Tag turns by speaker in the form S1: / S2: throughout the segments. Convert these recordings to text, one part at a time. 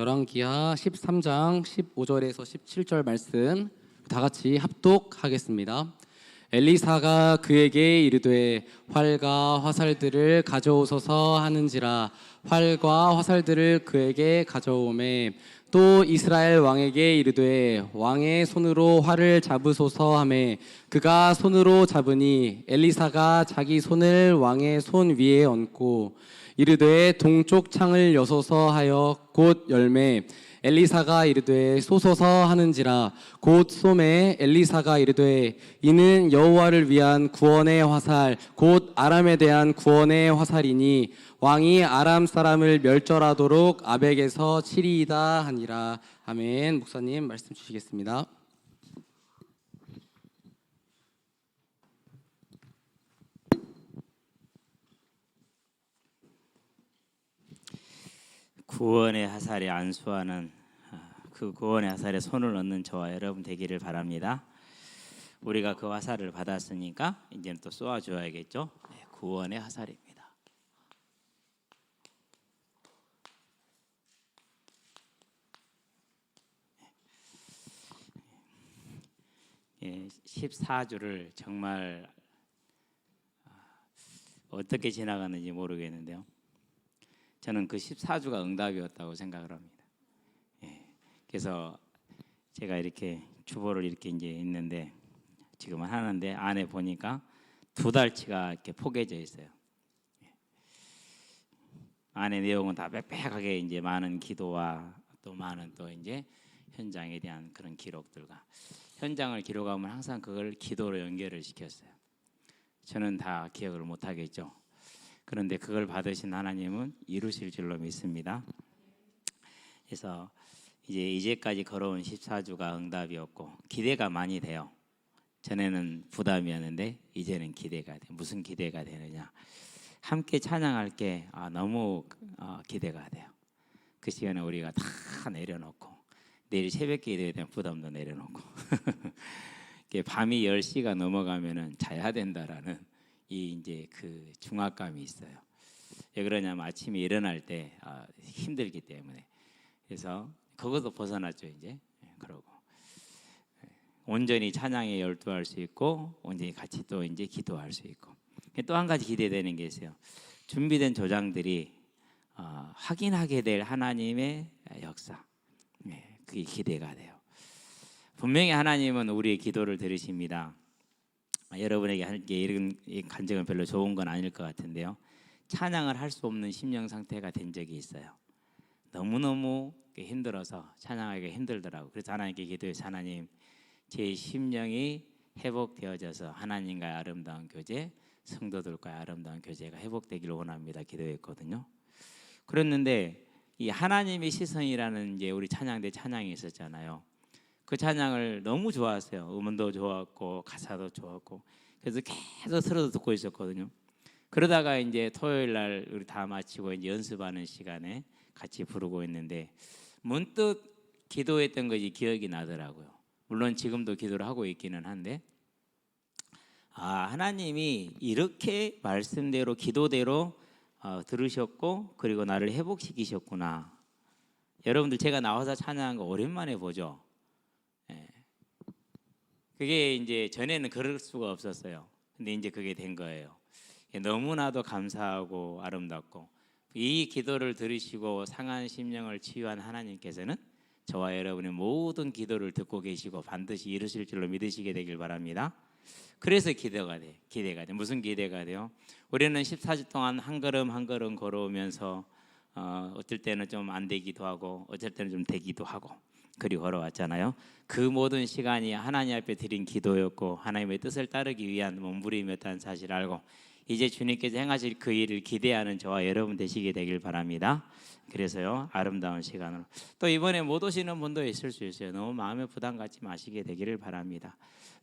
S1: 열왕기하 13장 15절에서 17절 말씀 다 같이 합독하겠습니다. 엘리사가 그에게 이르되 활과 화살들을 가져오소서 하는지라 활과 화살들을 그에게 가져오매 또 이스라엘 왕에게 이르되 왕의 손으로 활을 잡으소서 하매 그가 손으로 잡으니 엘리사가 자기 손을 왕의 손 위에 얹고 이르되 동쪽 창을 여소서 하여 곧 열매 엘리사가 이르되 쏘소서 하는지라 곧 쏘매 엘리사가 이르되 이는 여호와를 위한 구원의 화살 곧 아람에 대한 구원의 화살이니 왕이 아람 사람을 멸절하도록 아벡에서 치리이다 하니라. 아멘. 목사님 말씀 주시겠습니다.
S2: 구원의 화살에 안수하는 그 구원의 화살에 손을 넣는 저와 여러분 되기를 바랍니다. 우리가 그 화살을 받았으니까 이제는 또 쏘아줘야겠죠. 구원의 화살입니다. 14주를 정말 어떻게 지나가는지 모르겠는데요. 저는 그 14주가 응답이었다고 생각을 합니다. 그래서 제가 이렇게 주보를 이렇게 이제 있는데 지금은 하는데 안에 보니까 2달치가 이렇게 포개져 있어요. 안에 내용은 다 빽빽하게 이제 많은 기도와 또 많은 또 이제 현장에 대한 그런 기록들과 현장을 기록하면 항상 그걸 기도로 연결을 시켰어요. 저는 다 기억을 못 하겠죠. 그런데 그걸 받으신 하나님은 이루실 줄로 믿습니다. 그래서 이제까지 걸어온 14주가 응답이었고 기대가 많이 돼요. 전에는 부담이었는데 이제는 기대가 돼. 무슨 기대가 되느냐? 함께 찬양할 게 너무 기대가 돼요. 그 시간에 우리가 다 내려놓고 내일 새벽 기도에 대한 부담도 내려놓고 밤이 10시가 넘어가면은 자야 된다라는 이제 그 중압감이 있어요. 왜 그러냐면 아침에 일어날 때 힘들기 때문에. 그래서 그것도 벗어났죠 이제. 그러고 온전히 찬양에 열두할 수 있고 온전히 같이 또 이제 기도할 수 있고. 또 한 가지 기대되는 게 있어요. 준비된 조장들이 확인하게 될 하나님의 역사. 그게 기대가 돼요. 분명히 하나님은 우리의 기도를 들으십니다. 여러분에게 할게 이런 간증은 별로 좋은 건 아닐 것 같은데요. 찬양을 할 수 없는 심령 상태가 된 적이 있어요. 너무너무 힘들어서 찬양하기가 힘들더라고요. 그래서 하나님께 기도해서 하나님 제 심령이 회복되어져서 하나님과의 아름다운 교제, 성도들과의 아름다운 교제가 회복되기를 원합니다. 기도했거든요. 그랬는데 이 하나님의 시선이라는 이제 우리 찬양대 찬양이 있었잖아요. 그 찬양을 너무 좋아했어요. 음원도 좋았고 가사도 좋았고 그래서 계속 틀어서 듣고 있었거든요. 그러다가 이제 토요일 날 우리 다 마치고 이제 연습하는 시간에 같이 부르고 있는데 문득 기도했던 것이 기억이 나더라고요. 물론 지금도 기도를 하고 있기는 한데 하나님이 이렇게 말씀대로 기도대로 들으셨고 그리고 나를 회복시키셨구나. 여러분들 제가 나와서 찬양한 거 오랜만에 보죠. 그게 이제 전에는 그럴 수가 없었어요. 근데 이제 그게 된 거예요. 너무나도 감사하고 아름답고 이 기도를 들으시고 상한 심령을 치유한 하나님께서는 저와 여러분의 모든 기도를 듣고 계시고 반드시 이루실 줄로 믿으시게 되길 바랍니다. 그래서 기대가 돼. 무슨 기대가 돼요? 우리는 14주 동안 한 걸음 한 걸음 걸어오면서 어떨 때는 좀 안 되기도 하고 어쩔 때는 좀 되기도 하고 그리고 걸어왔잖아요. 그 모든 시간이 하나님 앞에 드린 기도였고 하나님의 뜻을 따르기 위한 몸부림이었다는 사실을 알고 이제 주님께서 행하실 그 일을 기대하는 저와 여러분 되시게 되길 바랍니다. 그래서요 아름다운 시간으로 또 이번에 못 오시는 분도 있을 수 있어요. 너무 마음에 부담 갖지 마시게 되기를 바랍니다.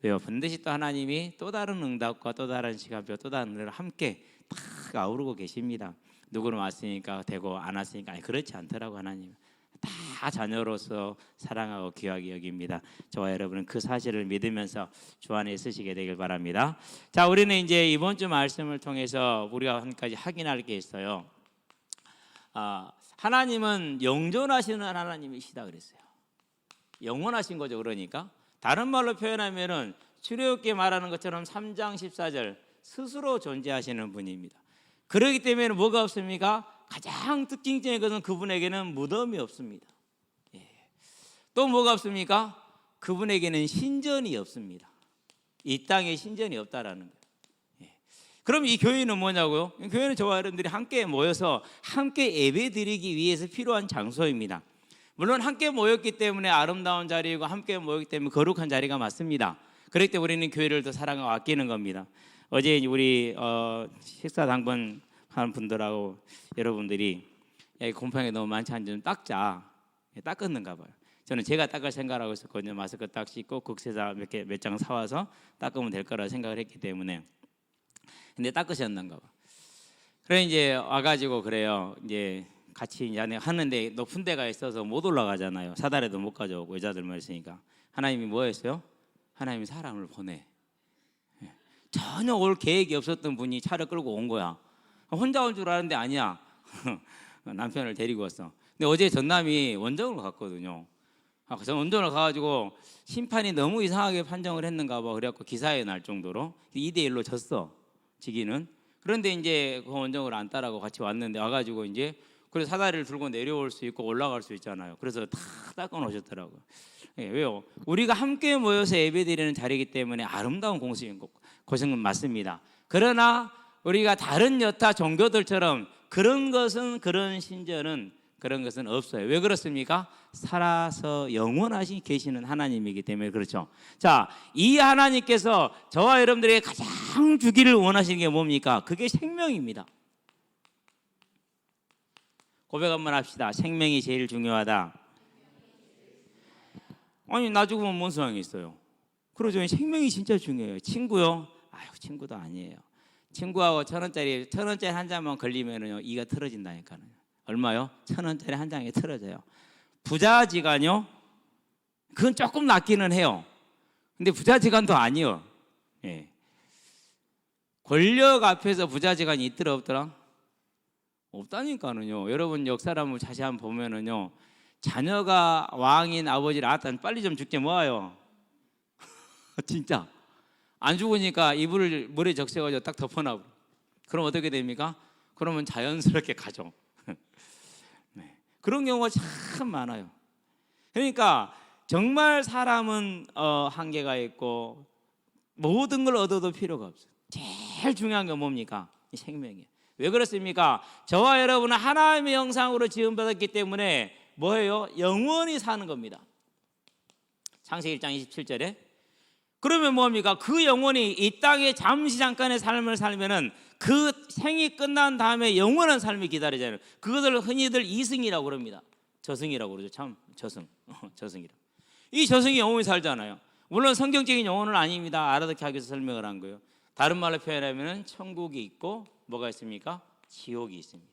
S2: 왜요? 반드시 또 하나님이 또 다른 응답과 또 다른 시간표 또 다른 은혜를 함께 딱 아우르고 계십니다. 누구는 왔으니까 되고 안 왔으니까 그렇지 않더라고. 하나님 다 자녀로서 사랑하고 귀하게 여깁니다. 저와 여러분은 그 사실을 믿으면서 주 안에 있으시게 되길 바랍니다. 자, 우리는 이제 이번 주 말씀을 통해서 우리가 한 가지 확인할 게 있어요. 하나님은 영존하시는 하나님이시다 그랬어요. 영원하신 거죠. 그러니까 다른 말로 표현하면은 출애굽기 말하는 것처럼 3장 14절 스스로 존재하시는 분입니다. 그렇기 때문에 뭐가 없습니까? 가장 특징적인 것은 그분에게는 무덤이 없습니다. 예. 또 뭐가 없습니까? 그분에게는 신전이 없습니다. 이 땅에 신전이 없다라는 거예요. 예. 그럼 이 교회는 뭐냐고요? 교회는 저와 여러분들이 함께 모여서 함께 예배드리기 위해서 필요한 장소입니다. 물론 함께 모였기 때문에 아름다운 자리이고 함께 모였기 때문에 거룩한 자리가 맞습니다. 그렇기 때문에 우리는 교회를 더 사랑하고 아끼는 겁니다. 어제 우리 식사 당번한 분들하고 여러분들이 야, 곰팡이 너무 많지 않지 좀 닦자. 닦았는가 봐요. 저는 제가 닦을 생각을 하고 있었거든요. 마스크 딱 씻고 극세사 몇 장 사와서 닦으면 될 거라 생각을 했기 때문에. 근데 닦으셨는가 봐. 그래 이제 와가지고 그래요. 이제 같이 이제 하는데 높은 데가 있어서 못 올라가잖아요. 사다리도 못 가져오고 여자들만 있으니까. 하나님이 뭐 했어요? 하나님이 사람을 보내. 전혀 올 계획이 없었던 분이 차를 끌고 온 거야. 혼자 온 줄 알았는데 아니야. 남편을 데리고 왔어. 근데 어제 전남이 원정을 갔거든요. 저 원정을 가가지고 심판이 너무 이상하게 판정을 했는가 봐. 그래갖고 기사에 날 정도로 2대1로 졌어. 지기는. 그런데 이제 그 원정을 안 따라고 같이 왔는데 와가지고 이제 그래서 사다리를 들고 내려올 수 있고 올라갈 수 있잖아요. 그래서 다 닦아 놓으셨더라고요. 예, 왜요? 우리가 함께 모여서 예배드리는 자리이기 때문에 아름다운 곳은 맞습니다. 그러나 우리가 다른 여타 종교들처럼 그런 신전은 그런 것은 없어요. 왜 그렇습니까? 살아서 영원하신 계시는 하나님이기 때문에 그렇죠. 자, 이 하나님께서 저와 여러분들에게 가장 주기를 원하시는 게 뭡니까? 그게 생명입니다. 고백 한번 합시다. 생명이 제일 중요하다. 아니 나 죽으면 뭔 소용이 있어요? 그러죠. 생명이 진짜 중요해요. 친구요? 아유 친구도 아니에요. 친구하고 1,000원짜리 한 잔만 걸리면요 이가 틀어진다니까요. 얼마요? 1,000원짜리 한 장에 틀어져요. 부자지간요? 그건 조금 낫기는 해요. 근데 부자지간도 아니요. 예. 권력 앞에서 부자지간이 있더라 없더라? 없다니까는요. 여러분 역사를 한번 자세히 한번 보면은요. 자녀가 왕인 아버지를 아따 빨리 좀 죽게 모아요. 진짜 안 죽으니까 이불을 물에 적셔가지고 딱 덮어놔. 그럼 어떻게 됩니까? 그러면 자연스럽게 가죠. 네. 그런 경우가 참 많아요. 그러니까 정말 사람은 한계가 있고 모든 걸 얻어도 필요가 없어요. 제일 중요한 건 뭡니까? 이 생명이에요. 왜 그렇습니까? 저와 여러분은 하나님의 형상으로 지음받았기 때문에 뭐예요? 영원히 사는 겁니다. 창세기 1장 27절에 그러면 뭡니까? 그 영혼이 이 땅에 잠시 잠깐의 삶을 살면은 그 생이 끝난 다음에 영원한 삶이 기다리잖아요. 그것을 흔히들 이승이라고 그럽니다. 저승이라고 그러죠. 참 저승이라. 이 저승이 영원히 살잖아요. 물론 성경적인 영혼은 아닙니다. 알아듣게 하기 위해서 설명을 한 거예요. 다른 말로 표현하면은 천국이 있고 뭐가 있습니까? 지옥이 있습니다.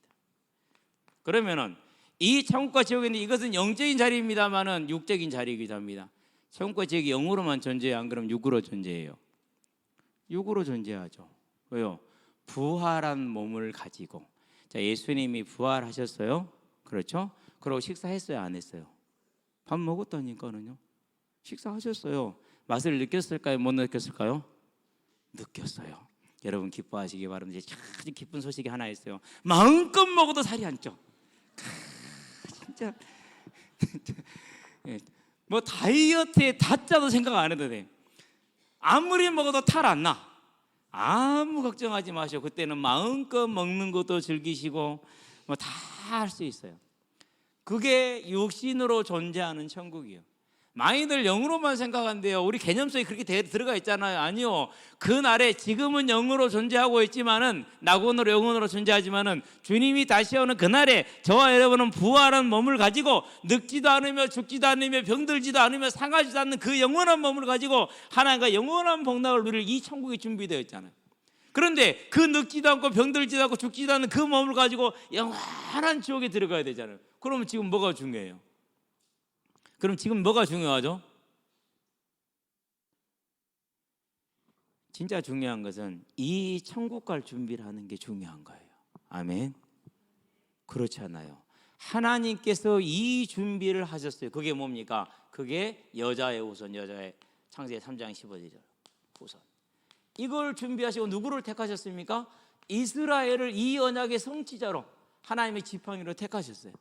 S2: 그러면은 이 천국과 지옥인데 이것은 영적인 자리입니다만은 육적인 자리이기도 합니다. 천국과 지옥이 영으로만 존재해요? 안 그럼 육으로 존재해요? 육으로 존재하죠. 왜요? 부활한 몸을 가지고. 자, 예수님이 부활하셨어요. 그렇죠? 그리고 식사했어요? 안 했어요? 밥 먹었다니까는요. 식사하셨어요. 맛을 느꼈을까요? 못 느꼈을까요? 느꼈어요. 여러분 기뻐하시기 바랍니다. 아주 기쁜 소식이 하나 있어요. 마음껏 먹어도 살이 안 쪄. 진짜 뭐 다이어트에 다짜도 생각 안 해도 돼. 아무리 먹어도 탈 안 나. 아무 걱정하지 마시고 그때는 마음껏 먹는 것도 즐기시고 뭐 다 할 수 있어요. 그게 육신으로 존재하는 천국이에요. 많이들 영으로만 생각한대요. 우리 개념 속에 그렇게 들어가 있잖아요. 아니요. 그날에 지금은 영으로 존재하고 있지만은 낙원으로 영혼으로 존재하지만은 주님이 다시 오는 그날에 저와 여러분은 부활한 몸을 가지고 늙지도 않으며 죽지도 않으며 병들지도 않으며 상하지도 않는 그 영원한 몸을 가지고 하나님과 영원한 복락을 누릴 이 천국이 준비되어 있잖아요. 그런데 그 늙지도 않고 병들지도 않고 죽지도 않는 그 몸을 가지고 영원한 지옥에 들어가야 되잖아요. 그러면 지금 뭐가 중요해요? 그럼 지금 뭐가 중요하죠? 진짜 중요한 것은 이 천국 갈 준비를 하는 게 중요한 거예요. 아멘. 그렇지 않아요. 하나님께서 이 준비를 하셨어요. 그게 뭡니까? 그게 여자의 후손, 여자의 창세기 3장 15절 후손. 이걸 준비하시고 누구를 택하셨습니까? 이스라엘을 이 언약의 성취자로 하나님의 지팡이로 택하셨어요.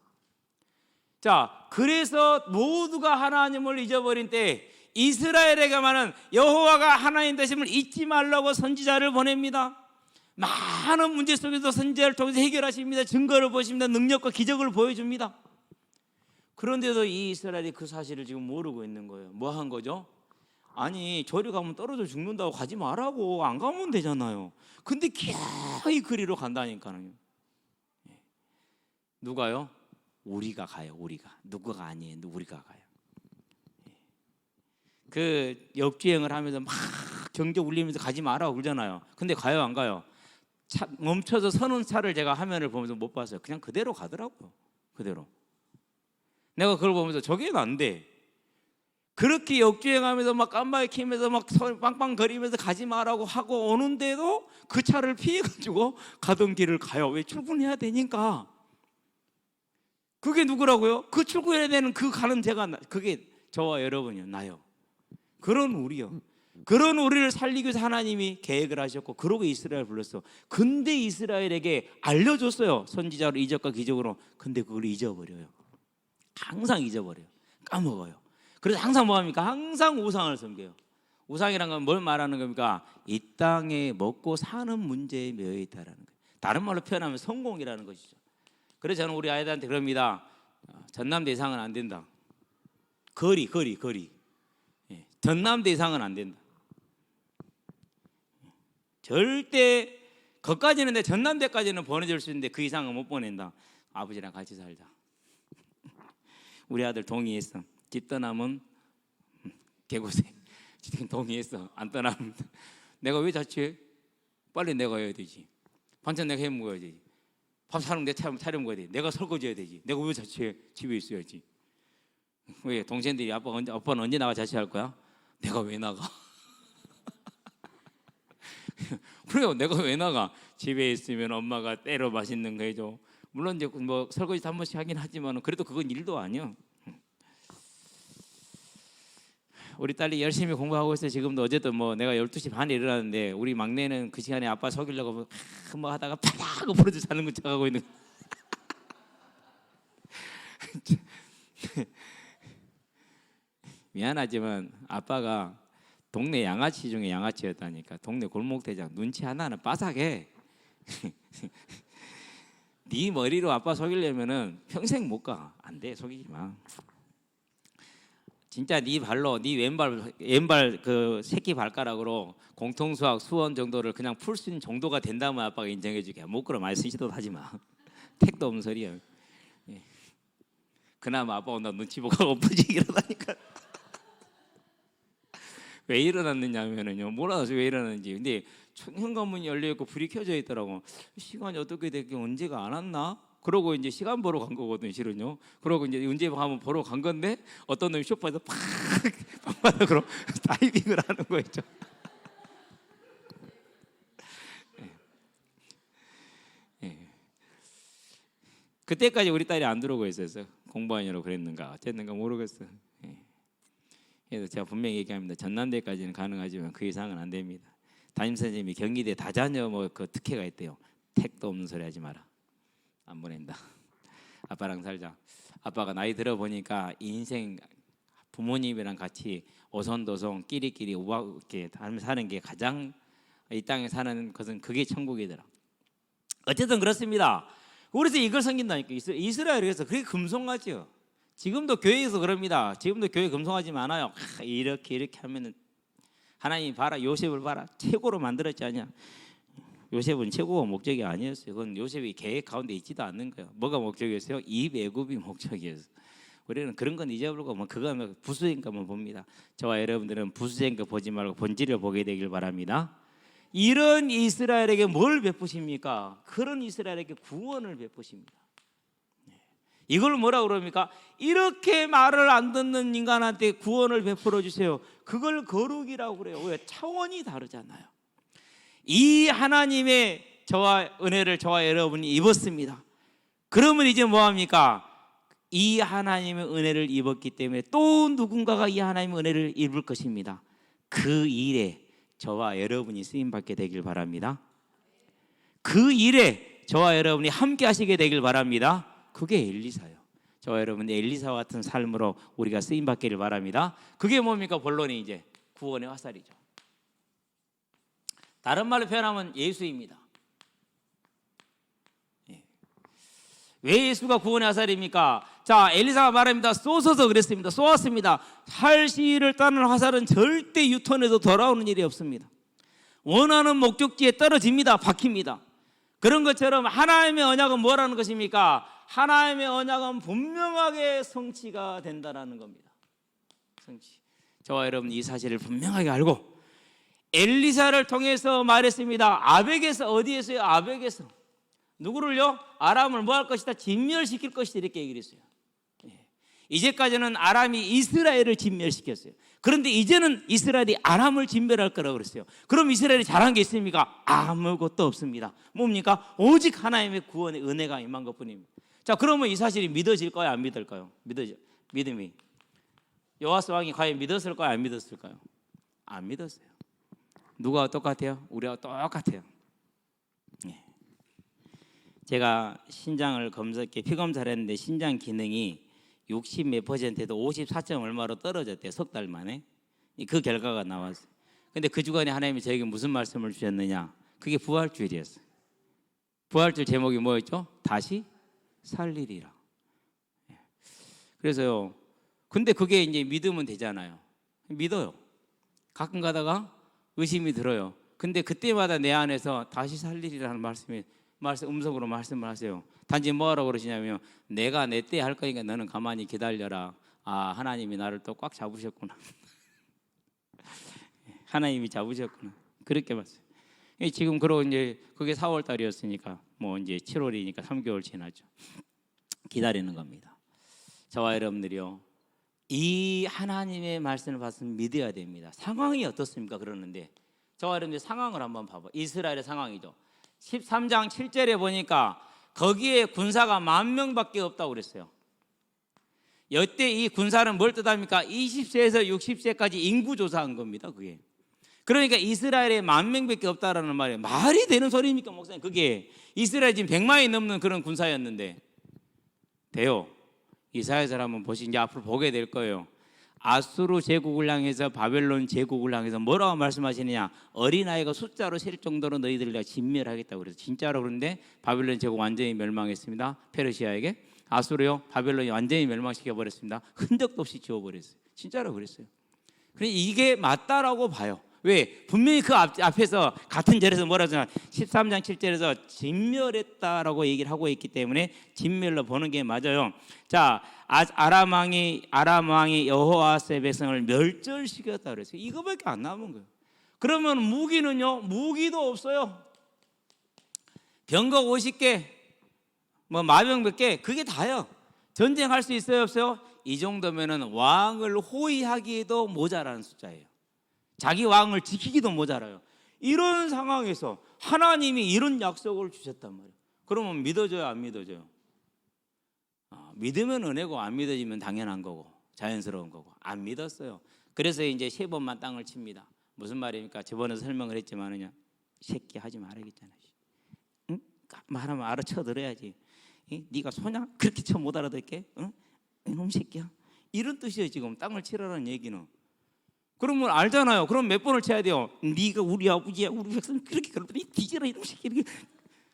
S2: 자, 그래서 모두가 하나님을 잊어버린 때 이스라엘에게만은 여호와가 하나님 되심을 잊지 말라고 선지자를 보냅니다. 많은 문제 속에서 선지자를 통해서 해결하십니다. 증거를 보십니다. 능력과 기적을 보여줍니다. 그런데도 이 이스라엘이 그 사실을 지금 모르고 있는 거예요. 뭐 한 거죠? 아니, 저리 가면 떨어져 죽는다고 가지 말라고, 안 가면 되잖아요. 근데 기어이 그리로 간다니까요. 누가요? 우리가 가요. 우리가. 누구가 아니에요. 우리가 가요. 그 역주행을 하면서 막 경적 울리면서 가지 마라고 그러잖아요. 근데 가요, 안 가요? 차, 멈춰서 서는 차를 제가 화면을 보면서 못 봤어요. 그냥 그대로 가더라고요. 그대로. 내가 그걸 보면서 저게 안 돼. 그렇게 역주행하면서 막 깜빡이 키면서 막 빵빵거리면서 가지 마라고 하고 오는데도 그 차를 피해가지고 가던 길을 가요. 왜? 출근해야 되니까. 그게 누구라고요? 그 출근해야 되는 그 가는 제가, 그게 저와 여러분이요, 나요. 그런 우리요. 그런 우리를 살리기 위해서 하나님이 계획을 하셨고, 그러고 이스라엘 불렀어. 근데 이스라엘에게 알려줬어요. 선지자로 이적과 기적으로. 근데 그걸 잊어버려요. 항상 잊어버려요. 까먹어요. 그래서 항상 뭐합니까? 항상 우상을 섬겨요. 우상이란 건 뭘 말하는 겁니까? 이 땅에 먹고 사는 문제에 매여 있다라는 거예요. 다른 말로 표현하면 성공이라는 것이죠. 그래서 저는 우리 아이들한테 그럽니다. 전남대 이상은 안 된다. 거리. 전남대 이상은 안 된다. 절대 거기까지는, 내 전남대까지는 보내줄 수 있는데 그 이상은 못 보낸다. 아버지랑 같이 살자. 우리 아들 동의했어. 집 떠나면 개고생. 동의했어. 안 떠나면 내가 왜 자취해? 빨리 내가 해야 되지. 반찬 내가 해 먹어야지. 밥 사는 내 차려 먹어야 돼. 내가 설거지 해야 되지. 내가 왜 자취해? 집에 있어야지. 왜? 동생들이 아빠는 언제 나가 자취할 거야? 내가 왜 나가? 그래요. 내가 왜 나가? 집에 있으면 엄마가 때로 맛있는 거 해줘. 물론 이제 뭐 설거지도 한 번씩 하긴 하지만 그래도 그건 일도 아니야. 우리 딸이 열심히 공부하고 있어요. 지금도 어제도 뭐 내가 12시 반에 일어났는데 우리 막내는 그 시간에 아빠 속이려고 뭐 하다가 파닥 부러져 자는 거 척하고 있는. 미안하지만 아빠가 동네 양아치 중에 양아치였다니까. 동네 골목대장 눈치 하나는 빠삭해. 네 머리로 아빠 속이려면은 평생 못 가. 안 돼. 속이지 마. 진짜 네 발로, 네 왼발 그 새끼 발가락으로 공통수학 수원 정도를 그냥 풀 수 있는 정도가 된다면 아빠가 인정해줄게. 못 그럼 많이 쓰지도 하지 마. 택도 없는 소리야. 예. 그나마 아빠 온다 눈치 보고 엎어지 일어나니까. 왜 일어났느냐면은요, 몰라서 왜 일어났는지. 근데 현관문이 열려 있고 불이 켜져 있더라고. 시간이 어떻게 됐게 언제가 안 왔나? 그러고 이제 시간 보러 간 거거든, 실은요. 그러고 이제 언제 한번 보러 간 건데 어떤 놈이 쇼파에서 팍 방바닥으로 다이빙을 하는 거 있죠. 예. 그때까지 우리 딸이 안 들어오고 있었어. 공부하느라고 그랬는가 어쨌는가 모르겠어. 예. 그래서 제가 분명히 얘기합니다. 전남대까지는 가능하지만 그 이상은 안 됩니다. 담임 선생님이 경희대 다자녀 뭐 그 특혜가 있대요. 택도 없는 소리 하지 마라. 안 보낸다. 아빠랑 살자. 아빠가 나이 들어 보니까 인생 부모님이랑 같이 오손도손 끼리끼리 이렇게 사는 게 가장 이 땅에 사는 것은 그게 천국이더라. 어쨌든 그렇습니다. 그래서 이걸 섬긴다니까. 이스라엘에서 그게 금송아지요. 지금도 교회에서 그럽니다. 지금도 교회 금송아지 많아요. 이렇게 하면은 하나님 봐라, 요셉을 봐라, 최고로 만들었지 않냐. 요셉은 최고가 목적이 아니었어요. 그건 요셉이 계획 가운데 있지도 않는 거예요. 뭐가 목적이었어요? 이입 애굽이 목적이었어요. 우리는 그런 건 잊어버리고 뭐 그거 부수적인 것만 봅니다. 저와 여러분들은 부수적인 거 보지 말고 본질을 보게 되길 바랍니다. 이런 이스라엘에게 뭘 베푸십니까? 그런 이스라엘에게 구원을 베푸십니다. 이걸 뭐라 그럽니까? 이렇게 말을 안 듣는 인간한테 구원을 베풀어 주세요. 그걸 거룩이라고 그래요. 왜? 차원이 다르잖아요. 이 하나님의 저와 은혜를 저와 여러분이 입었습니다. 그러면 이제 뭐합니까? 이 하나님의 은혜를 입었기 때문에 또 누군가가 이 하나님의 은혜를 입을 것입니다. 그 일에 저와 여러분이 쓰임받게 되길 바랍니다. 그 일에 저와 여러분이 함께 하시게 되길 바랍니다. 그게 엘리사예요. 저와 여러분이 엘리사와 같은 삶으로 우리가 쓰임받기를 바랍니다. 그게 뭡니까? 본론이 이제 구원의 화살이죠. 다른 말로 표현하면 예수입니다. 왜 예수가 구원의 화살입니까? 자, 엘리사가 말합니다. 쏘소서 그랬습니다. 쏘았습니다. 활시위를 따는 화살은 절대 유턴해도 돌아오는 일이 없습니다. 원하는 목적지에 떨어집니다. 박힙니다. 그런 것처럼 하나님의 언약은 뭐라는 것입니까? 하나님의 언약은 분명하게 성취가 된다는 겁니다. 성취. 저와 여러분 이 사실을 분명하게 알고 엘리사를 통해서 말했습니다. 아벡에서, 어디에서요? 아벡에서 누구를요? 아람을 뭐 할 것이다? 진멸시킬 것이다, 이렇게 얘기를 했어요. 이제까지는 아람이 이스라엘을 진멸시켰어요. 그런데 이제는 이스라엘이 아람을 진멸할 거라고 그랬어요. 그럼 이스라엘이 잘한 게 있습니까? 아무것도 없습니다. 뭡니까? 오직 하나님의 구원의 은혜가 임한 것뿐입니다. 자, 그러면 이 사실이 믿어질까요? 안 믿을까요? 믿음이 여호와스 왕이 과연 믿었을까요? 안 믿었을까요? 안 믿었어요. 누가 똑같아요? 우리가 똑같아요. 제가 신장을 피검사를 했는데 신장 기능이 60 몇 %에도 54점 얼마로 떨어졌대요. 석 달 만에. 그 결과가 나왔어요. 근데 그 주간에 하나님이 저에게 무슨 말씀을 주셨느냐? 그게 부활주일이었어요. 부활주일 제목이 뭐였죠? 다시 살리리라. 그래서요. 근데 그게 이제 믿으면 되잖아요. 믿어요. 가끔 가다가 의심이 들어요. 근데 그때마다 내 안에서 다시 살리리라는 음성으로 말씀을 하세요. 단지 뭐하라고 그러시냐면 내가 내 때 할 거니까 너는 가만히 기다려라. 아, 하나님이 나를 또 꽉 잡으셨구나. 하나님이 잡으셨구나. 그렇게 봤어요. 지금 그러고 이제 그게 4월 달이었으니까 뭐 이제 7월이니까 3개월 지났죠. 기다리는 겁니다. 저와 여러분들이요. 이 하나님의 말씀을 봤으면 믿어야 됩니다. 상황이 어떻습니까? 그러는데 저와 여러분들 상황을 한번 봐봐. 이스라엘의 상황이죠. 13장 7절에 보니까 거기에 군사가 10,000명밖에 없다고 그랬어요. 이때 이 군사는 뭘 뜻합니까? 20세에서 60세까지 인구 조사한 겁니다. 그게. 그러니까 이스라엘에 10,000명밖에 없다라는 말이에요. 말이 되는 소리입니까, 목사님? 그게 이스라엘 지금 100만이 넘는 그런 군사였는데 돼요. 이사야서 한번 보시 이제 앞으로 보게 될 거예요. 아수르 제국을 향해서 바벨론 제국을 향해서 뭐라고 말씀하시느냐? 어린아이가 숫자로 셀 정도로 너희들을 내가 진멸하겠다고 그래서 진짜로. 그런데 바벨론 제국 완전히 멸망했습니다. 페르시아에게. 아수르요, 바벨론이 완전히 멸망시켜 버렸습니다. 흔적도 없이 지워버렸어요. 진짜로 그랬어요. 그래 이게 맞다라고 봐요. 왜? 분명히 그 앞에서 같은 절에서 뭐라 하잖아. 13장 7절에서 진멸했다라고 얘기를 하고 있기 때문에 진멸로 보는 게 맞아요. 자, 아람 왕이 여호와스의 백성을 멸절시켰다 그랬어요. 이거밖에 안 남은 거예요. 그러면 무기는요? 무기도 없어요. 병거 50개, 뭐 마병 100개, 그게 다요. 전쟁할 수 있어요, 없어요? 이 정도면은 왕을 호위하기에도 모자라는 숫자예요. 자기 왕을 지키기도 모자라요. 이런 상황에서 하나님이 이런 약속을 주셨단 말이에요. 그러면 믿어져요, 안 믿어져요? 믿으면 은혜고 안 믿어지면 당연한 거고 자연스러운 거고. 안 믿었어요. 그래서 이제 3번만 땅을 칩니다. 무슨 말입니까? 저번에 설명을 했지만은요, 새끼 하지 말아야겠잖아요. 응? 말하면 알아쳐들어야지. 네가 소냐? 그렇게 쳐 못 알아듣게? 응? 이놈 새끼야. 이런 뜻이에요. 지금 땅을 치라는 얘기는. 그러면 알잖아요. 그럼 몇 번을 쳐야 돼요? 네가 우리 아버지야, 우리 백성 그렇게 그러더니 뒤져라 이놈 새끼. 이렇게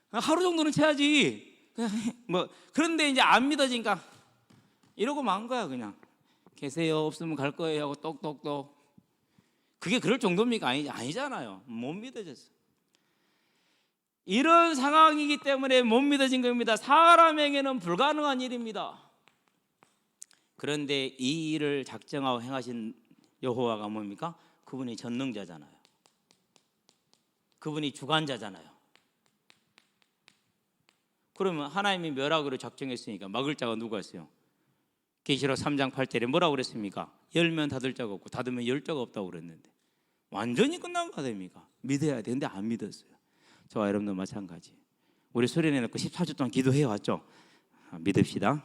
S2: 하루 정도는 쳐야지. 뭐 그런데 이제 안 믿어지니까 이러고 만 거야. 그냥 계세요, 없으면 갈 거예요 하고 똑똑똑. 그게 그럴 정도입니까? 아니잖아요. 못 믿어졌어. 이런 상황이기 때문에 못 믿어진 겁니다. 사람에게는 불가능한 일입니다. 그런데 이 일을 작정하고 행하신 여호와가 뭡니까? 그분이 전능자잖아요. 그분이 주관자잖아요. 그러면 하나님이 멸하기로 작정했으니까 막을 자가 누가 있어요? 계시록 3장 8절에 뭐라고 그랬습니까? 열면 닫을 자가 없고 닫으면 열 자가 없다고 그랬는데 완전히 끝난 거 아닙니까? 믿어야 되는데 안 믿었어요. 저와 여러분도 마찬가지. 우리 수련회 놓고 14주 동안 기도해 왔죠. 믿읍시다.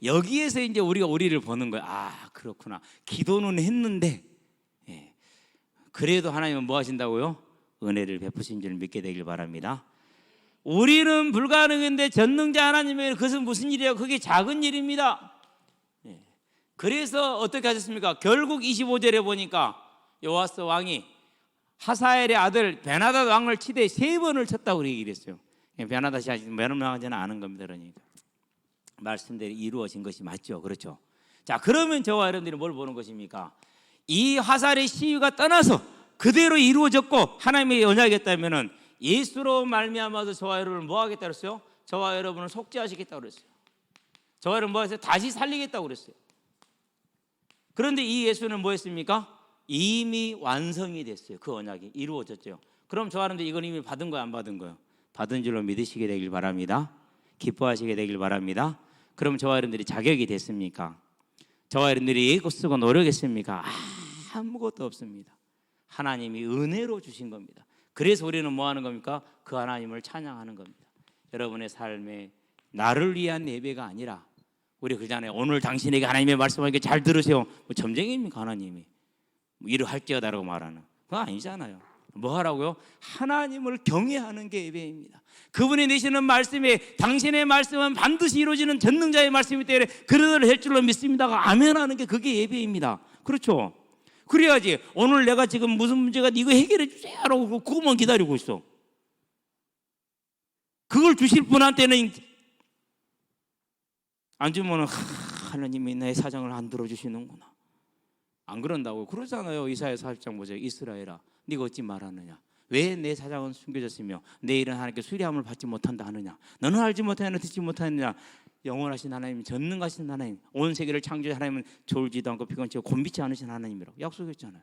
S2: 여기에서 이제 우리가 우리를 보는 거예요. 아, 그렇구나. 기도는 했는데, 예. 그래도 하나님은 뭐 하신다고요? 은혜를 베푸신 줄 믿게 되길 바랍니다. 우리는 불가능한데 전능자 하나님의 그것은 무슨 일이에요? 그게 작은 일입니다. 예. 그래서 어떻게 하셨습니까? 결국 25절에 보니까 요아스 왕이 하사엘의 아들 베나닷 왕을 치되 3번을 쳤다고 얘기를 했어요. 베나닷이 아직 명명하지는 않은 겁니다. 그러니까 말씀대로 이루어진 것이 맞죠. 그렇죠. 자, 그러면 저와 여러분들이 뭘 보는 것입니까? 이 화살의 시위가 떠나서 그대로 이루어졌고 하나님의 언약이었다면은 예수로 말미암아서 저와 여러분을 뭐 하겠다 그랬어요? 저와 여러분을 속죄하시겠다고 그랬어요. 저와 여러분 뭐 했어요? 다시 살리겠다고 그랬어요. 그런데 이 예수는 뭐 했습니까? 이미 완성이 됐어요. 그 언약이 이루어졌죠. 그럼 저와 여러분들 이건 이미 받은 거야, 안 받은 거요? 받은 줄로 믿으시게 되길 바랍니다. 기뻐하시게 되길 바랍니다. 그럼 저와 여러분들이 자격이 됐습니까? 저와 여러분들이 쓰고 노력했습니까? 아무것도 없습니다. 하나님이 은혜로 주신 겁니다. 그래서 우리는 뭐 하는 겁니까? 그 하나님을 찬양하는 겁니다. 여러분의 삶에 나를 위한 예배가 아니라 우리 그전에 오늘 당신에게 하나님의 말씀하니까 잘 들으세요. 뭐 점쟁이입니까 하나님이? 뭐 일을 할지어다라고 말하는 그거 아니잖아요. 뭐 하라고요? 하나님을 경외하는 게 예배입니다. 그분이 내시는 말씀에 당신의 말씀은 반드시 이루어지는 전능자의 말씀이기 때문에 그러를 할 줄로 믿습니다가 아멘하는 게 그게 예배입니다. 그렇죠? 그래야지 오늘 내가 지금 무슨 문제가 이거 해결해 주세요 라고 그것만 기다리고 있어. 그걸 주실 분한테는 안 주면은 하나님이 내 사정을 안 들어주시는구나. 안 그런다고 그러잖아요. 이사야 40장 보세요. 이스라엘아 네가 어찌 말하느냐? 왜 내 사정은 숨겨졌으며 내 일은 하나님께 수리함을 받지 못한다 하느냐? 너는 알지 못하느냐 듣지 못하느냐? 영원하신 하나님, 전능하신 하나님, 온 세계를 창조한 하나님은 졸지도 않고 피곤치 않고 곤비치 않으신 하나님이라고 약속했잖아요.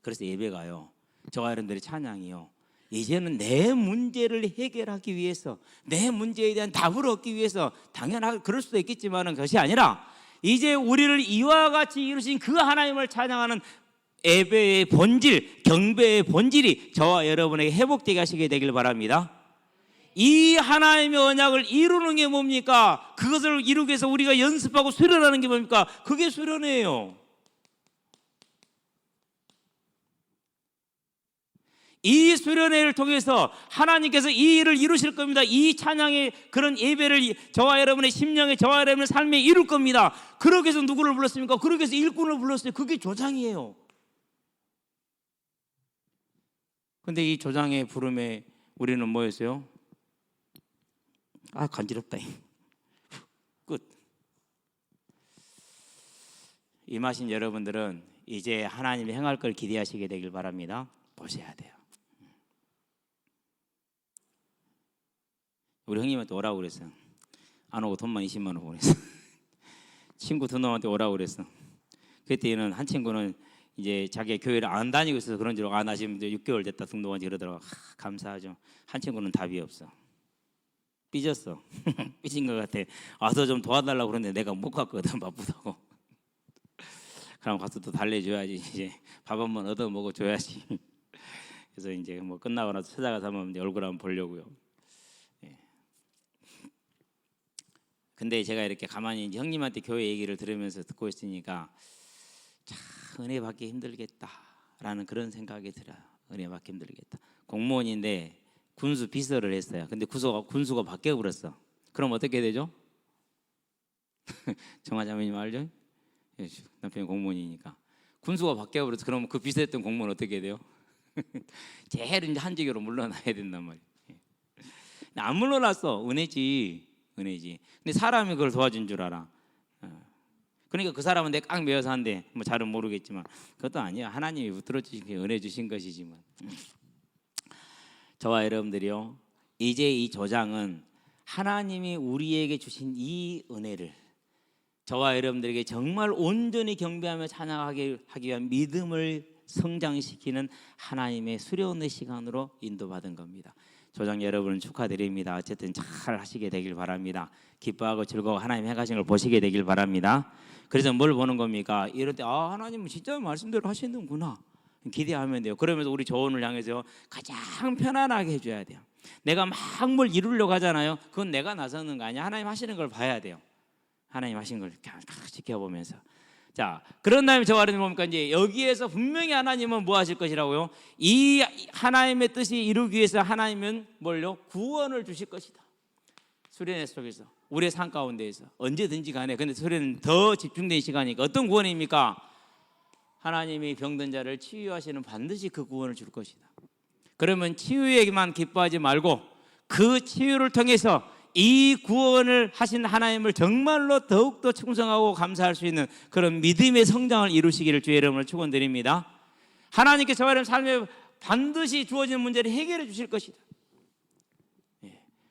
S2: 그래서 예배가요, 저와 여러분들의 찬양이요, 이제는 내 문제를 해결하기 위해서, 내 문제에 대한 답을 얻기 위해서, 당연하게 그럴 수도 있겠지만 그것이 아니라 이제 우리를 이와 같이 이루신 그 하나님을 찬양하는 예배의 본질, 경배의 본질이 저와 여러분에게 회복되게 하시게 되길 바랍니다. 이 하나님의 언약을 이루는 게 뭡니까? 그것을 이루기 위해서 우리가 연습하고 수련하는 게 뭡니까? 그게 수련이에요. 이 수련회를 통해서 하나님께서 이 일을 이루실 겁니다. 이 찬양의 그런 예배를 저와 여러분의 심령에, 저와 여러분의 삶에 이룰 겁니다. 그렇게 해서 누구를 불렀습니까? 그렇게 해서 일꾼을 불렀어요. 그게 조장이에요. 근데 이 조장의 부름에 우리는 뭐였어요? 아, 간지럽다. 끝. 임하신 여러분들은 이제 하나님이 행할 걸 기대하시게 되길 바랍니다. 보셔야 돼요. 우리 형님한테 오라고 그랬어. 안 오고 돈만 20만 원 보냈어. 친구 두 놈한테 오라고 그랬어. 그때는 한 친구는 이제 자기 교회를 안 다니고 있어서 그런 줄 알고, 나 지금 6개월 됐다 등록한 지 그러더라고. 감사하죠. 한 친구는 답이 없어. 삐졌어. 삐진 것 같아. 와서 좀 도와달라고 그러는데 내가 못 갔거든, 바쁘다고. 그럼 가서 또 달래줘야지. 이제 밥 한 번 얻어 먹어줘야지. 그래서 이제 뭐 끝나고 나서 찾아가서 한번 이제 얼굴 한번 보려고요. 예. 근데 제가 이렇게 가만히 이제 형님한테 교회 얘기를 들으면서 듣고 있으니까 참 은혜 받기 힘들겠다라는 그런 생각이 들어요. 은혜 받기 힘들겠다. 공무원인데 군수 비서를 했어요. 근데 군수가 바뀌어 버렸어. 그럼 어떻게 되죠? 정화자매님 알죠? 남편이 공무원이니까 군수가 바뀌어 버려서 그럼 그 비서했던 공무원 어떻게 돼요? 제일 이제 한직으로 물러나야 된단 말이에요. 안 물러났어. 은혜지. 근데 사람이 그걸 도와준 줄 알아. 그러니까 그 사람은 내 깡 메어서 한대. 뭐 잘은 모르겠지만 그것도 아니야. 하나님이 붙들어 주신 게 은혜 주신 것이지만. 저와 여러분들이요, 이제 이 조장은 하나님이 우리에게 주신 이 은혜를 저와 여러분들에게 정말 온전히 경배하며 찬양하기 위한 믿음을 성장시키는 하나님의 수련의 시간으로 인도받은 겁니다. 조장 여러분 축하드립니다. 어쨌든 잘 하시게 되길 바랍니다. 기뻐하고 즐거워 하나님 행하신 걸 보시게 되길 바랍니다. 그래서 뭘 보는 겁니까? 이럴 때 하나님은 진짜 말씀대로 하시는구나. 기대하면 돼요. 그러면서 우리 조언을 향해서 가장 편안하게 해줘야 돼요. 내가 막 뭘 이루려고 하잖아요. 그건 내가 나서는 거 아니야. 하나님 하시는 걸 봐야 돼요. 하나님 하신 걸 지켜보면서. 자, 그런 다음에 저와 여러분 보니까 이제 여기에서 분명히 하나님은 뭐 하실 것이라고요? 이 하나님의 뜻이 이루기 위해서 하나님은 뭘요? 구원을 주실 것이다. 수련회 속에서, 우리의 삶 가운데에서 언제든지 간에. 근데 수련은 더 집중된 시간이니까 어떤 구원입니까? 하나님이 병든 자를 치유하시는 반드시 그 구원을 줄 것이다. 그러면 치유에만 기뻐하지 말고 그 치유를 통해서 이 구원을 하신 하나님을 정말로 더욱더 충성하고 감사할 수 있는 그런 믿음의 성장을 이루시기를 주의 이름으로 축원드립니다. 하나님께서 저와 여러분 삶에 반드시 주어지는 문제를 해결해 주실 것이다.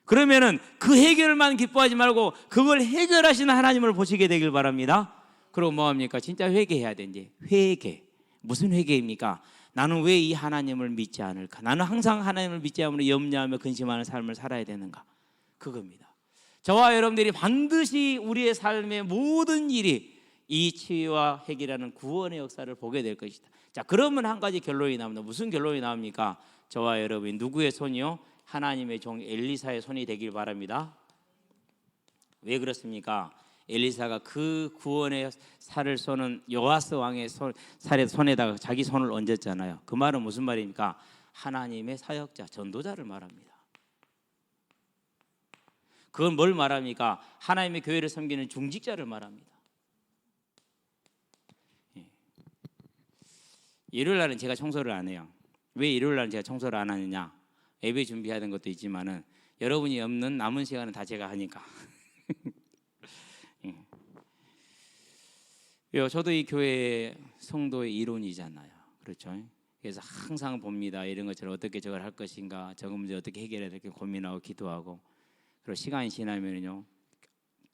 S2: 그러면은 그 해결만 기뻐하지 말고 그걸 해결하시는 하나님을 보시게 되길 바랍니다. 그리고 뭐합니까? 진짜 회개해야 돼. 이제 회개. 무슨 회개입니까? 나는 왜 이 하나님을 믿지 않을까? 나는 항상 하나님을 믿지 않으므로 염려하며 근심하는 삶을 살아야 되는가? 그겁니다. 저와 여러분들이 반드시 우리의 삶의 모든 일이 이 치유와 해결하는 구원의 역사를 보게 될 것이다. 자, 그러면 한 가지 결론이 나옵니다. 무슨 결론이 나옵니까? 저와 여러분이 누구의 손이요? 하나님의 종 엘리사의 손이 되길 바랍니다. 왜 그렇습니까? 엘리사가 그 구원의 살을 쏘는 요아스 왕의 손에다가 자기 손을 얹었잖아요. 그 말은 무슨 말입니까? 하나님의 사역자, 전도자를 말합니다. 그건 뭘 말합니까? 하나님의 교회를 섬기는 중직자를 말합니다. 일요일 날은 제가 청소를 안 해요. 왜 일요일 날은 제가 청소를 안 하느냐? 예배 준비하는 것도 있지만은 여러분이 없는 남은 시간은 다 제가 하니까. 저도 이 교회 성도의 일원이잖아요. 그렇죠? 그래서 항상 봅니다. 이런 것처럼 어떻게 저걸 할 것인가, 저거 문제 어떻게 해결해야 될까 고민하고 기도하고. 그리고 시간이 지나면요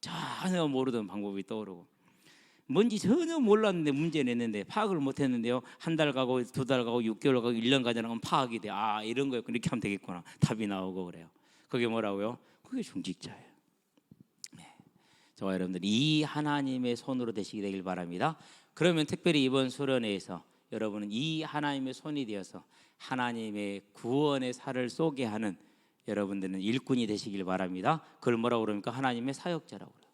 S2: 전혀 모르던 방법이 떠오르고 뭔지 전혀 몰랐는데 문제 냈는데 파악을 못했는데요 한 달 가고 두 달 가고 6개월 가고 1년 가지나가면 파악이 돼. 아, 이런 거였고 이렇게 하면 되겠구나. 답이 나오고 그래요. 그게 뭐라고요? 그게 중직자예요. 저와 여러분들 이 하나님의 손으로 되시게 되길 바랍니다. 그러면 특별히 이번 수련회에서 여러분은 이 하나님의 손이 되어서 하나님의 구원의 살을 쏘게 하는 여러분들은 일꾼이 되시길 바랍니다. 그걸 뭐라고 그럽니까? 하나님의 사역자라고 그래요.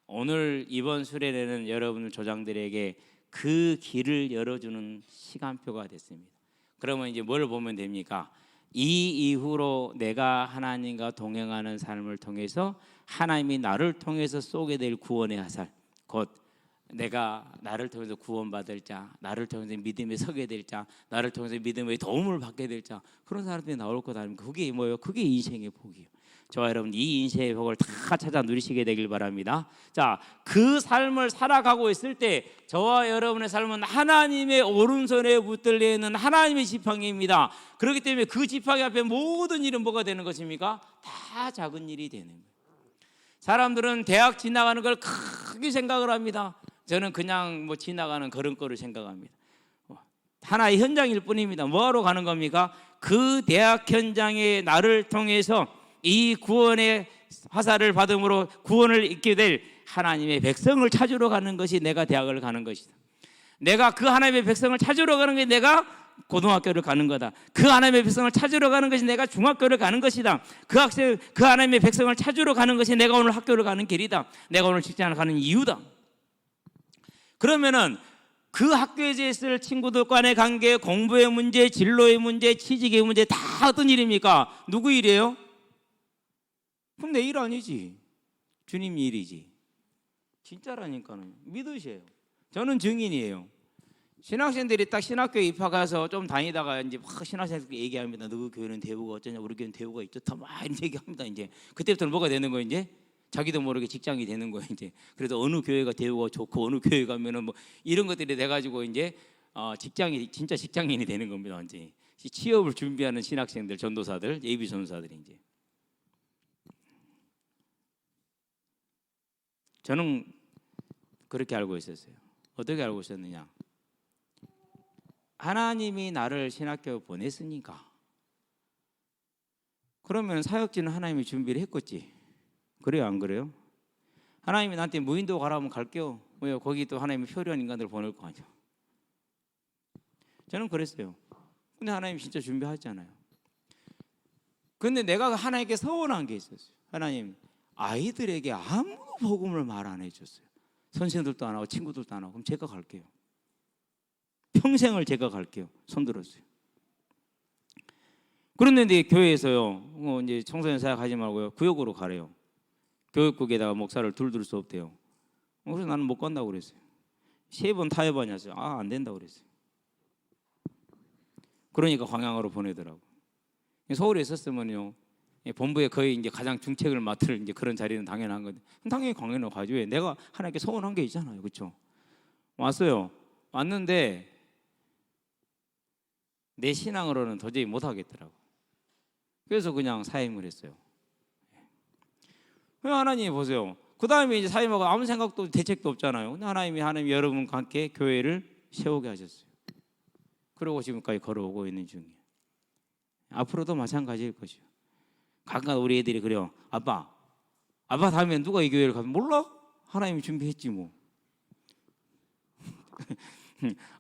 S2: 오늘 이번 수련회는 여러분 조장들에게 그 길을 열어주는 시간표가 됐습니다. 그러면 이제 뭘 보면 됩니까? 이 이후로 내가 하나님과 동행하는 삶을 통해서 하나님이 나를 통해서 쏘게 될 구원의 화살, 곧 내가 나를 통해서 구원받을 자, 나를 통해서 믿음에 서게 될 자, 나를 통해서 믿음의 도움을 받게 될 자, 그런 사람들이 나올 것 아닙니까? 그게 뭐예요? 그게 인생의 복이에요. 저와 여러분 이 인생의 복을 다 찾아 누리시게 되길 바랍니다. 자, 그 삶을 살아가고 있을 때 저와 여러분의 삶은 하나님의 오른손에 붙들려 있는 하나님의 지팡이입니다. 그렇기 때문에 그 지팡이 앞에 모든 일은 뭐가 되는 것입니까? 다 작은 일이 되는 거예요. 사람들은 대학 지나가는 걸 크게 생각을 합니다. 저는 그냥 뭐 지나가는 걸음걸이를 생각합니다. 하나의 현장일 뿐입니다. 뭐하러 가는 겁니까? 그 대학 현장에 나를 통해서 이 구원의 화살을 받음으로 구원을 얻게 될 하나님의 백성을 찾으러 가는 것이 내가 대학을 가는 것이다. 내가 그 하나님의 백성을 찾으러 가는 게 내가 고등학교를 가는 거다. 그 하나님의 백성을 찾으러 가는 것이 내가 중학교를 가는 것이다. 그 하나님의 백성을 찾으러 가는 것이 내가 오늘 학교를 가는 길이다. 내가 오늘 직장을 가는 이유다. 그러면은 그 학교에서 있을 친구들 간의 관계, 공부의 문제, 진로의 문제, 취직의 문제 다 어떤 일입니까? 누구 일이에요? 그럼 내 일 아니지. 주님 일이지. 진짜라니까요. 믿으세요. 저는 증인이에요. 신학생들이 딱 신학교에 입학해서 좀 다니다가 이제 막 신학생들끼리 얘기합니다. 너그 교회는 대우가 어쩌냐, 우리 교회는 대우가 있다, 막 이런 얘기합니다. 이제 그때부터는 뭐가 되는 거예요? 이제 자기도 모르게 직장이 되는 거예요. 이제 그래도 어느 교회가 대우가 좋고 어느 교회 가면은 뭐 이런 것들이 돼 가지고 이제 직장이 진짜 직장인이 되는 겁니다. 이제 취업을 준비하는 신학생들, 전도사들, 예비 전도사들이 이제. 저는 그렇게 알고 있었어요. 어떻게 알고 있었느냐? 하나님이 나를 신학교 보냈으니까 그러면 사역지는 하나님이 준비를 했겠지. 그래요, 안 그래요? 하나님이 나한테 무인도 가라면 갈게요. 왜요? 거기 또 하나님이 표류한 인간들을 보낼 거 아니야. 저는 그랬어요. 근데 하나님 진짜 준비하잖아요. 근데 내가 하나님께 서운한 게 있었어요. 하나님, 아이들에게 아무도 복음을 말 안 해줬어요. 선생들도 안 하고 친구들도 안 하고. 그럼 제가 갈게요. 평생을 제가 갈게요. 손 들었어요. 그런데 교회에서요, 이제 청소년 사역 하지 말고요, 구역으로 가래요. 교육국에다가 목사를 둘 수 없대요. 그래서 나는 못 간다고 그랬어요. 3번 타협하냐서요. 안 된다고 그랬어요. 그러니까 광양으로 보내더라고. 서울에 있었으면요, 본부에 거의 이제 가장 중책을 맡을 이제 그런 자리는 당연한 건데, 당연히 광양으로 가죠. 왜? 내가 하나님께 서운한 게 있잖아요, 그렇죠? 왔어요. 왔는데 내 신앙으로는 도저히 못 하겠더라고. 그래서 그냥 사임을 했어요. 하나님 보세요. 그 다음에 이제 사임하고 아무 생각도 대책도 없잖아요. 근데 하나님 여러분과 함께 교회를 세우게 하셨어요. 그러고 지금까지 걸어오고 있는 중이에요. 앞으로도 마찬가지일 것이요. 가끔 우리 애들이 그래요. 아빠 다음에 누가 이 교회를 가면 몰라? 하나님이 준비했지 뭐.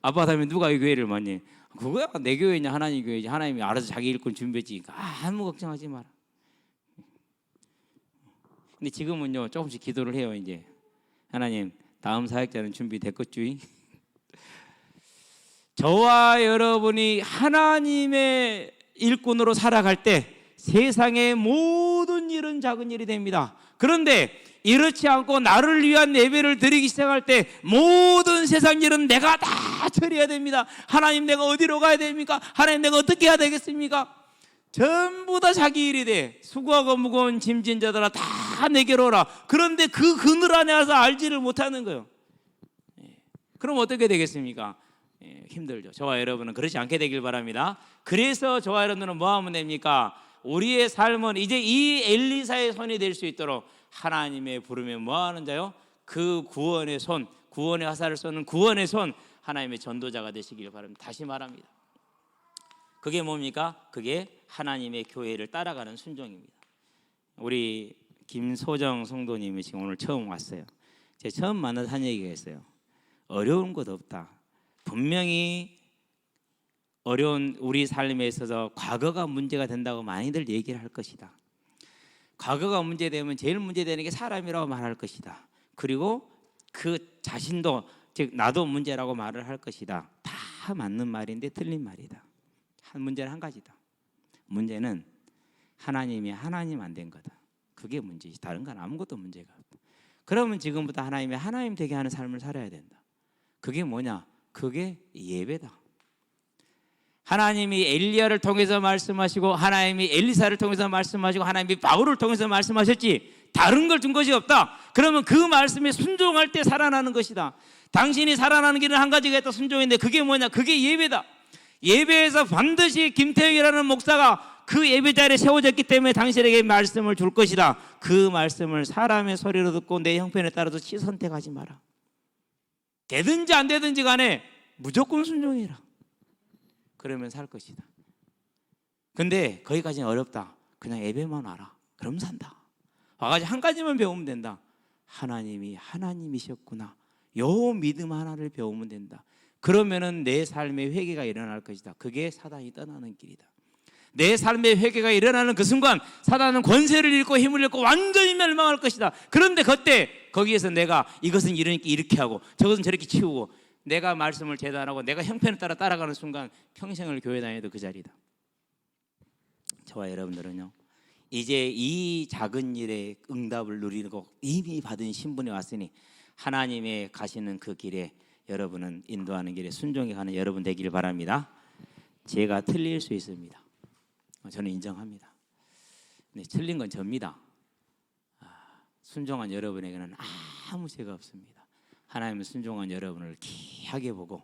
S2: 아빠 다음에 누가 이 교회를 맡니? 그거야 내 교회냐 하나님 교회지. 하나님이 알아서 자기 일꾼 준비했지. 아무 걱정하지 마라. 근데 지금은요 조금씩 기도를 해요. 이제 하나님 다음 사역자는 준비됐겠죠? 저와 여러분이 하나님의 일꾼으로 살아갈 때 세상의 모든 일은 작은 일이 됩니다. 그런데 이렇지 않고 나를 위한 예배를 드리기 시작할 때 모든 세상 일은 내가 다 처리해야 됩니다. 하나님 내가 어디로 가야 됩니까? 하나님 내가 어떻게 해야 되겠습니까? 전부 다 자기 일이 돼. 수고하고 무거운 짐진 자들아 다 내게로 오라. 그런데 그 그늘 안에 와서 알지를 못하는 거예요. 그럼 어떻게 되겠습니까? 힘들죠. 저와 여러분은 그렇지 않게 되길 바랍니다. 그래서 저와 여러분은 뭐 하면 됩니까? 우리의 삶은 이제 이 엘리사의 손이 될 수 있도록 하나님의 부름에 뭐 하는 자요? 그 구원의 손, 구원의 화살을 쏘는 구원의 손, 하나님의 전도자가 되시길 바랍니다. 다시 말합니다. 그게 뭡니까? 그게 하나님의 교회를 따라가는 순종입니다. 우리 김소정 성도님이 지금 오늘 처음 왔어요. 제가 처음 만나서 한 얘기가 있어요. 어려운 것 없다. 분명히 어려운 우리 삶에 있어서 과거가 문제가 된다고 많이들 얘기를 할 것이다. 과거가 문제되면 제일 문제되는 게 사람이라고 말할 것이다. 그리고 그 자신도 즉 나도 문제라고 말을 할 것이다. 다 맞는 말인데 틀린 말이다. 문제는 한 가지다. 문제는 하나님이 하나님 안 된 거다. 그게 문제지. 다른 건 아무것도 문제가 없다. 그러면 지금부터 하나님이 하나님 되게 하는 삶을 살아야 된다. 그게 뭐냐? 그게 예배다. 하나님이 엘리야를 통해서 말씀하시고 하나님이 엘리사를 통해서 말씀하시고 하나님이 바울을 통해서 말씀하셨지 다른 걸 준 것이 없다. 그러면 그 말씀에 순종할 때 살아나는 것이다. 당신이 살아나는 길은 한 가지가 있다. 순종인데 그게 뭐냐? 그게 예배다. 예배에서 반드시 김태형이라는 목사가 그 예배 자리에 세워졌기 때문에 당신에게 말씀을 줄 것이다. 그 말씀을 사람의 소리로 듣고 내 형편에 따라서 선택하지 마라. 되든지 안 되든지 간에 무조건 순종해라. 그러면 살 것이다. 근데 거기까지는 어렵다. 그냥 예배만 와라. 그럼 산다. 와가지고 한 가지만 배우면 된다. 하나님이 하나님이셨구나. 요 믿음 하나를 배우면 된다. 그러면은 내 삶의 회개가 일어날 것이다. 그게 사단이 떠나는 길이다. 내 삶의 회개가 일어나는 그 순간 사단은 권세를 잃고 힘을 잃고 완전히 멸망할 것이다. 그런데 그때 거기에서 내가 이것은 이렇게 하고 저것은 저렇게 치우고 내가 말씀을 재단하고 내가 형편에 따라 따라가는 순간 평생을 교회 다녀도 그 자리다. 저와 여러분들은요 이제 이 작은 일에 응답을 누리고 이미 받은 신분에 왔으니 하나님의 가시는 그 길에 여러분은 인도하는 길에 순종해 가는 여러분 되기를 바랍니다. 제가 틀릴 수 있습니다. 저는 인정합니다. 근데 틀린 건 접니다. 순종한 여러분에게는 아무 죄가 없습니다. 하나님은 순종한 여러분을 귀하게 보고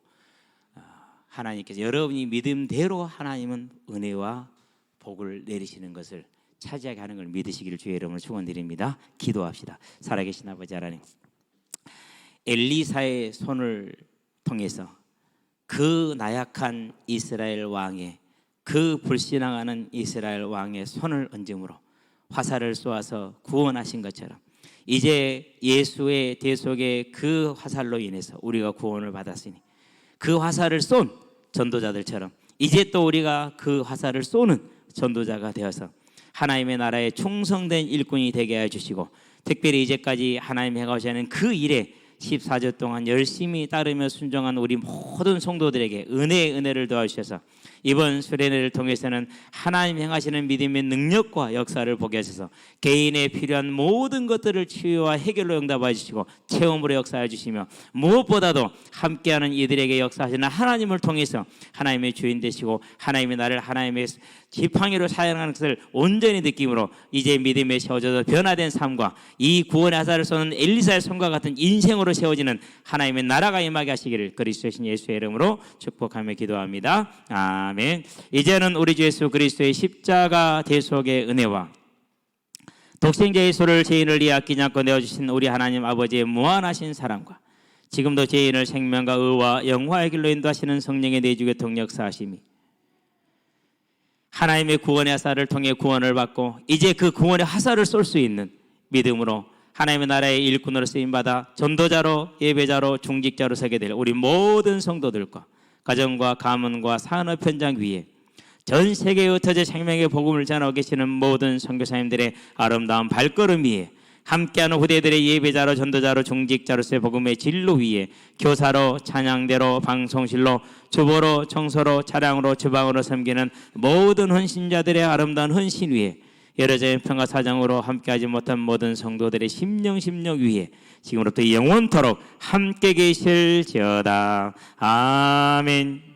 S2: 하나님께서 여러분이 믿음대로 하나님은 은혜와 복을 내리시는 것을 차지하게 하는 걸 믿으시기를 주의 이름으로 축원드립니다. 기도합시다. 살아계신 아버지 하나님, 엘리사의 손을 통해서 그 나약한 이스라엘 왕의 그 불신앙하는 이스라엘 왕의 손을 얹음으로 화살을 쏘아서 구원하신 것처럼 이제 예수의 대속의 그 화살로 인해서 우리가 구원을 받았으니 그 화살을 쏜 전도자들처럼 이제 또 우리가 그 화살을 쏘는 전도자가 되어서 하나님의 나라에 충성된 일꾼이 되게 해주시고, 특별히 이제까지 하나님 행하시는 그 일에 14주 동안 열심히 따르며 순종한 우리 모든 성도들에게 은혜를 도와주셔서 이번 수련회를 통해서는 하나님 행하시는 믿음의 능력과 역사를 보게 하셔서 개인에 필요한 모든 것들을 치유와 해결로 응답해 주시고 체험으로 역사해 주시며, 무엇보다도 함께하는 이들에게 역사하시는 하나님을 통해서 하나님의 주인 되시고 하나님의 나를 하나님의 지팡이로 사용하는 것을 온전히 느낌으로 이제 믿음에 세워져서 변화된 삶과 이 구원의 화살을 쏘는 엘리사의 손과 같은 인생으로 세워지는 하나님의 나라가 임하게 하시기를 그리스도신 예수의 이름으로 축복하며 기도합니다. 아멘. 이제는 우리 주 예수 그리스도의 십자가 대속의 은혜와 독생자 예수를 죄인을 위해 아끼지 않고 내어주신 우리 하나님 아버지의 무한하신 사랑과 지금도 죄인을 생명과 의와 영화의 길로 인도하시는 성령의 내주의 동력사하심이 하나님의 구원의 화살을 통해 구원을 받고 이제 그 구원의 화살을 쏠 수 있는 믿음으로 하나님의 나라의 일꾼으로 쓰임받아 전도자로 예배자로 중직자로 서게 될 우리 모든 성도들과 가정과 가문과 산업 현장 위에 전 세계에 흩어져 생명의 복음을 전하고 계시는 모든 선교사님들의 아름다운 발걸음 위에 함께하는 후대들의 예배자로 전도자로 중직자로서의 복음의 진로 위에 교사로 찬양대로 방송실로 주보로 청소로 차량으로 주방으로 섬기는 모든 헌신자들의 아름다운 헌신 위에 여러자의 평화 사정으로 함께하지 못한 모든 성도들의 심령 위에 지금부터 영원토록 함께 계실지어다. 아멘.